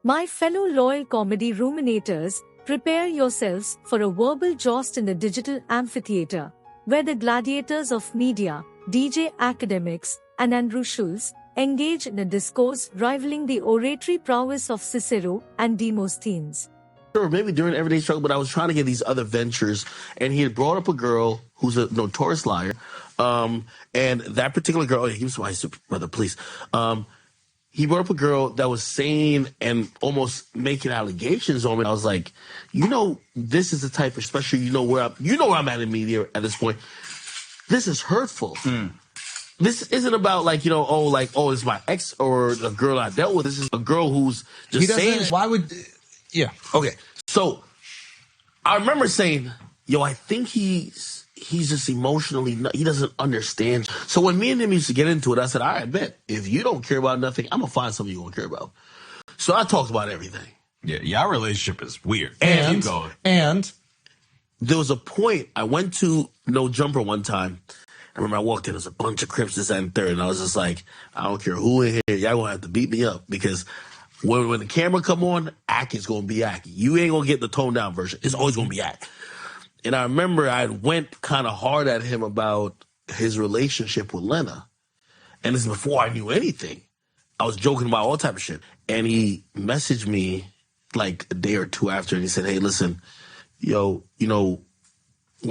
My fellow loyal comedy ruminators, prepare yourselves for a verbal joust in the digital amphitheater, where the gladiators of media, DJ Akademiks, and Andrew Schulz, engage in a discourse rivaling the oratory prowess of Cicero and Demosthenes. Or maybe during Everyday Struggle, but I was trying to get these other ventures, and he had brought up a girl who's a notorious liar, and that particular girl, he was my super brother, please. He brought up a girl that was saying and almost making allegations on me. I was like, this is the type of, especially where I'm at in media at this point. This is hurtful. This isn't about it's my ex or the girl I dealt with. This is a girl who's just saying. Why would? Yeah. Okay. So I remember saying, I think he's just emotionally, he doesn't understand. So when me and him used to get into it, I said, all right, bet. If you don't care about nothing, I'm going to find something you're going to care about. So I talked about everything. Yeah, y'all relationship is weird. And there was a point, I went to No Jumper one time. I remember I walked in, there was a bunch of Crips, this, that, and third, and I was just like, I don't care who in here, y'all going to have to beat me up because when the camera come on, Ak is going to be Ak. You ain't going to get the toned down version. It's always going to be Ak. And I remember I went kind of hard at him about his relationship with Lena. And this is before I knew anything. I was joking about all type of shit. And he messaged me like a day or two after, and he said, hey, listen, when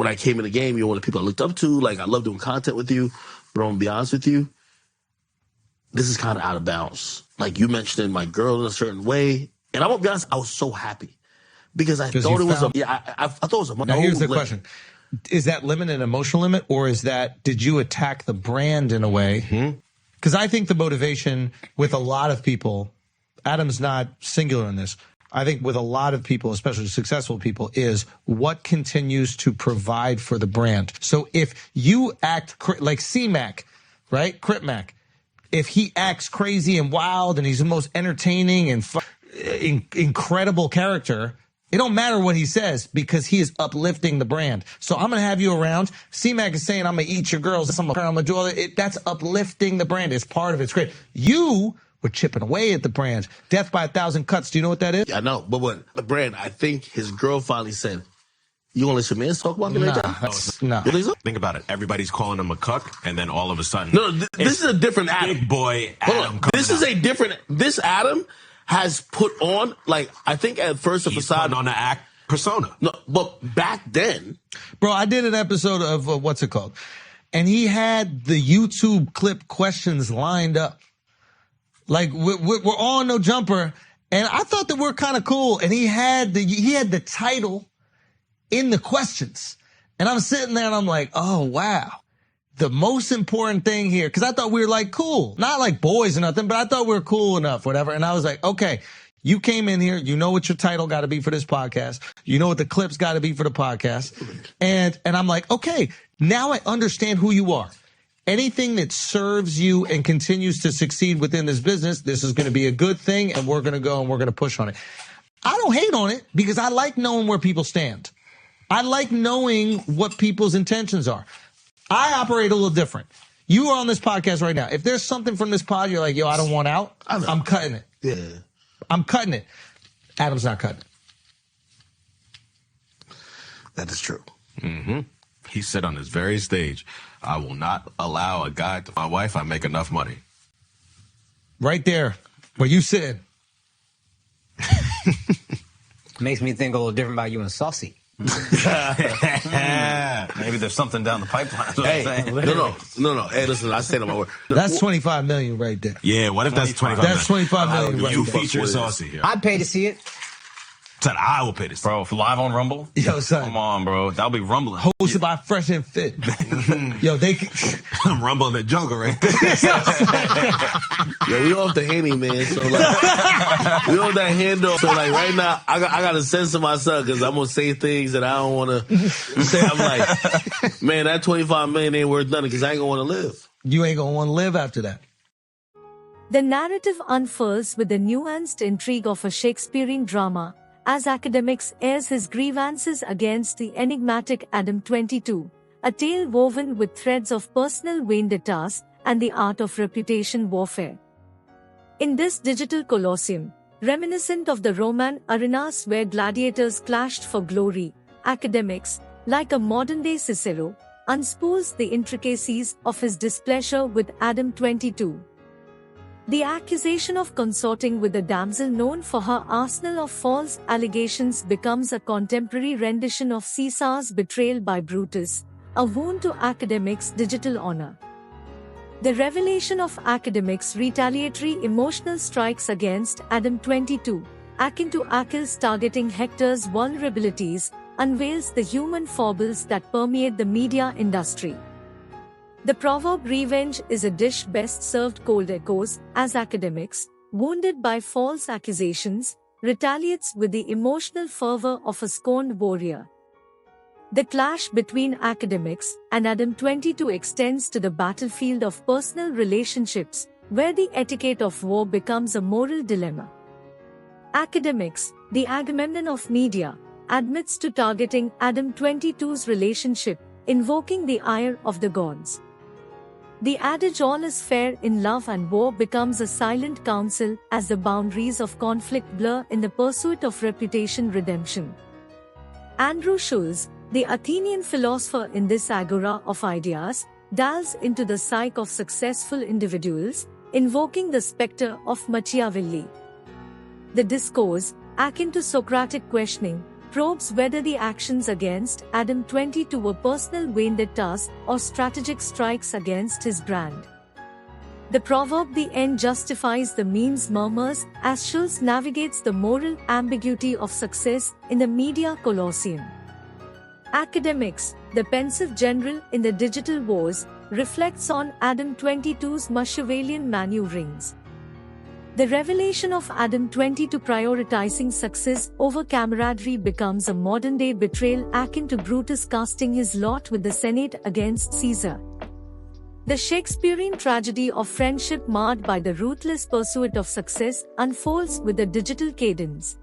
I came in the game, you're one of the people I looked up to. Like, I love doing content with you. But I'm going to be honest with you, this is kind of out of bounds. Like, you mentioned my girl in a certain way. And I'm going to be honest, I was so happy. Because I thought it was I thought it was a Now, here's the question. Is that limit an emotional limit, or is that, did you attack the brand in a way? Because I think the motivation with a lot of people, Adam's not singular in this, I think with a lot of people, especially successful people, is what continues to provide for the brand. So if you act like C-Mac, right? Crip Mac, if he acts crazy and wild and he's the most entertaining and incredible character, it don't matter what he says because he is uplifting the brand. So I'm going to have you around. C-Mac is saying, I'm going to eat your girls. I'm going to do all that. That's uplifting the brand. It's part of it. It's great. You were chipping away at the brand. Death by 1,000 cuts. Do you know what that is? Yeah, I know. But what the brand, I think his girl finally said, you want to listen to men talk about me like that? No. You think so? Think about it. Everybody's calling him a cuck, and then all of a sudden, No, this is a different Adam. Big boy Adam. This Adam has put on, like, I think at first a He's facade on the act persona. No, but back then, bro, I did an episode of what's it called, and he had the YouTube clip questions lined up. Like we're all No Jumper, and I thought that we're kind of cool. And he had the title in the questions, and I'm sitting there and I'm like, oh wow. The most important thing here, because I thought we were like cool, not like boys or nothing, but I thought we were cool enough, whatever. And I was like, okay, you came in here, you know what your title got to be for this podcast, you know what the clips got to be for the podcast, and I'm like, okay, now I understand who you are. Anything that serves you and continues to succeed within this business, this is going to be a good thing, and we're going to go and we're going to push on it. I don't hate on it because I like knowing where people stand. I like knowing what people's intentions are. I operate a little different. You are on this podcast right now. If there's something from this pod, you're like, yo, I don't want out, I'm cutting it. yeah. I'm cutting it. Adam's not cutting it. That is true. He said on this very stage, I will not allow a guy to my wife, I make enough money. Right there, where you sitting. Makes me think a little different about you and Saucy. Maybe there's something down the pipeline. Hey, no. Hey, listen, I said on my word. That's $25 million right there. Yeah, what if that's 25 million? That's $25 million right You there. feature Saucy here. I'd pay to see it. Said I will pay this. Bro, if live on Rumble? Yo, son. Come on, bro. That'll be rumbling. Hosted by Fresh and Fit. Yo, I'm rumbling the jungle right there. Yeah, we off the Henny, man. So like, we on that handle. So like right now, I got to censor myself because I'm gonna say things that I don't want to say. I'm like, man, that 25 million ain't worth nothing because I ain't gonna want to live. You ain't gonna want to live after that. The narrative unfurls with the nuanced intrigue of a Shakespearean drama, as Akademiks airs his grievances against the enigmatic Adam22, a tale woven with threads of personal vendettas and the art of reputation warfare. In this digital colosseum, reminiscent of the Roman arenas where gladiators clashed for glory. Akademiks, like a modern-day Cicero, unspools the intricacies of his displeasure with Adam22. The accusation of consorting with a damsel known for her arsenal of false allegations becomes a contemporary rendition of Caesar's betrayal by Brutus, a wound to Akademiks' digital honor. The revelation of Akademiks' retaliatory emotional strikes against Adam22, akin to Achilles targeting Hector's vulnerabilities, unveils the human foibles that permeate the media industry. The proverb "revenge is a dish best served cold" echoes, as Akademiks, wounded by false accusations, retaliates with the emotional fervor of a scorned warrior. The clash between Akademiks and Adam22 extends to the battlefield of personal relationships, where the etiquette of war becomes a moral dilemma. Akademiks, the Agamemnon of media, admits to targeting Adam22's relationship, invoking the ire of the gods. The adage "all is fair in love and war" becomes a silent counsel as the boundaries of conflict blur in the pursuit of reputation redemption. Schulz, the Athenian philosopher in this agora of ideas, delves into the psyche of successful individuals, invoking the spectre of Machiavelli. The discourse, akin to Socratic questioning, probes whether the actions against Adam22 were personal vendettas or strategic strikes against his brand. The proverb "the end justifies the means" murmurs as Schulz navigates the moral ambiguity of success in the media colosseum. Akademiks, the pensive general in the digital wars, reflects on Adam22's Machiavellian maneuverings. The revelation of Adam22 prioritizing success over camaraderie becomes a modern-day betrayal akin to Brutus casting his lot with the Senate against Caesar. The Shakespearean tragedy of friendship marred by the ruthless pursuit of success unfolds with a digital cadence.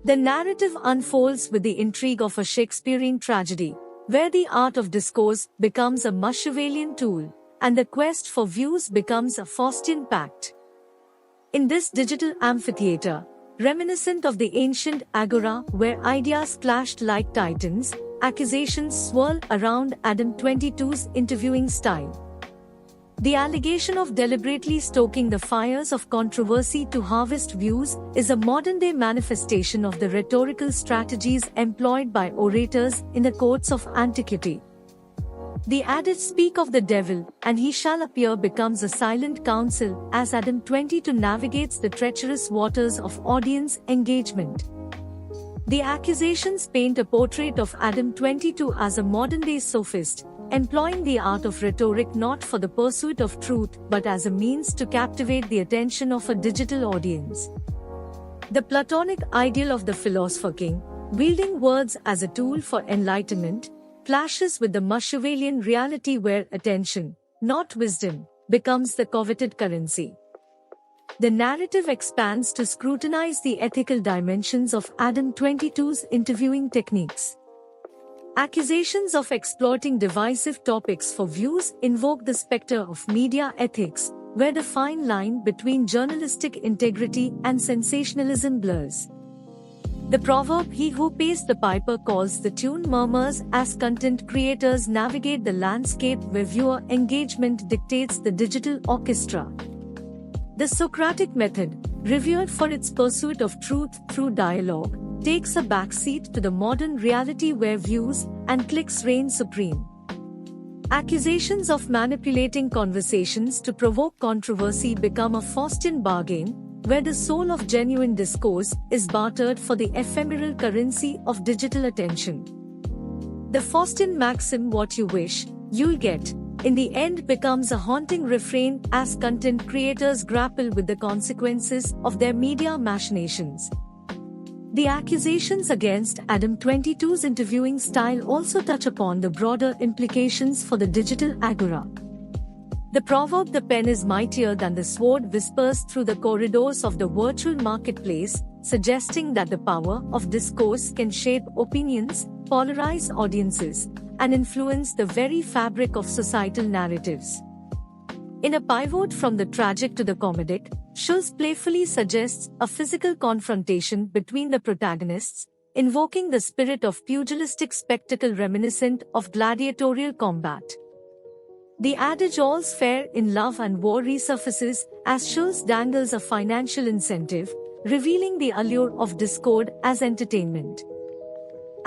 The narrative unfolds with the intrigue of a Shakespearean tragedy, where the art of discourse becomes a Machiavellian tool, and the quest for views becomes a Faustian pact. In this digital amphitheater, reminiscent of the ancient agora where ideas clashed like titans, accusations swirl around Adam22's interviewing style. The allegation of deliberately stoking the fires of controversy to harvest views is a modern-day manifestation of the rhetorical strategies employed by orators in the courts of antiquity. The adage "speak of the devil, and he shall appear" becomes a silent counsel as Adam22 navigates the treacherous waters of audience engagement. The accusations paint a portrait of Adam22 as a modern-day sophist, employing the art of rhetoric not for the pursuit of truth but as a means to captivate the attention of a digital audience. The Platonic ideal of the philosopher king, wielding words as a tool for enlightenment, clashes with the Machiavellian reality where attention, not wisdom, becomes the coveted currency. The narrative expands to scrutinize the ethical dimensions of Adam22's interviewing techniques. Accusations of exploiting divisive topics for views invoke the specter of media ethics, where the fine line between journalistic integrity and sensationalism blurs. The proverb "he who pays the piper calls the tune" murmurs as content creators navigate the landscape where viewer engagement dictates the digital orchestra. The Socratic method, revered for its pursuit of truth through dialogue, takes a backseat to the modern reality where views and clicks reign supreme. Accusations of manipulating conversations to provoke controversy become a Faustian bargain, where the soul of genuine discourse is bartered for the ephemeral currency of digital attention. The Faustian maxim "what you wish, you'll get," in the end becomes a haunting refrain as content creators grapple with the consequences of their media machinations. The accusations against Adam22's interviewing style also touch upon the broader implications for the digital agora. The proverb "the pen is mightier than the sword" whispers through the corridors of the virtual marketplace, suggesting that the power of discourse can shape opinions, polarize audiences, and influence the very fabric of societal narratives. In a pivot from the tragic to the comedic, Schulz playfully suggests a physical confrontation between the protagonists, invoking the spirit of pugilistic spectacle reminiscent of gladiatorial combat. The adage all's fair in love and war resurfaces as Schulz dangles a financial incentive, revealing the allure of discord as entertainment.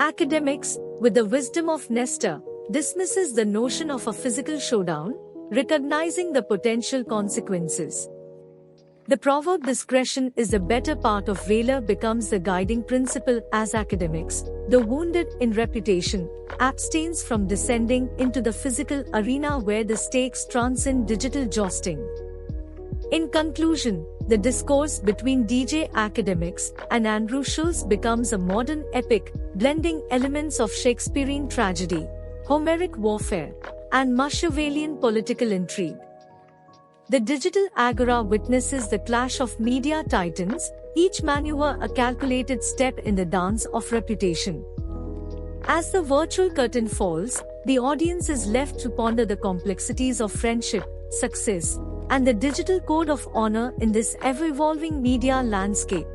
Akademiks, with the wisdom of Nestor, dismisses the notion of a physical showdown, recognizing the potential consequences. The proverb discretion is the better part of valor becomes the guiding principle as Akademiks, the wounded in reputation, abstains from descending into the physical arena where the stakes transcend digital jousting. In conclusion, the discourse between DJ Akademiks and Andrew Schulz becomes a modern epic, blending elements of Shakespearean tragedy, Homeric warfare, and Machiavellian political intrigue. The digital agora witnesses the clash of media titans, each maneuver a calculated step in the dance of reputation. As the virtual curtain falls, the audience is left to ponder the complexities of friendship, success, and the digital code of honor in this ever-evolving media landscape.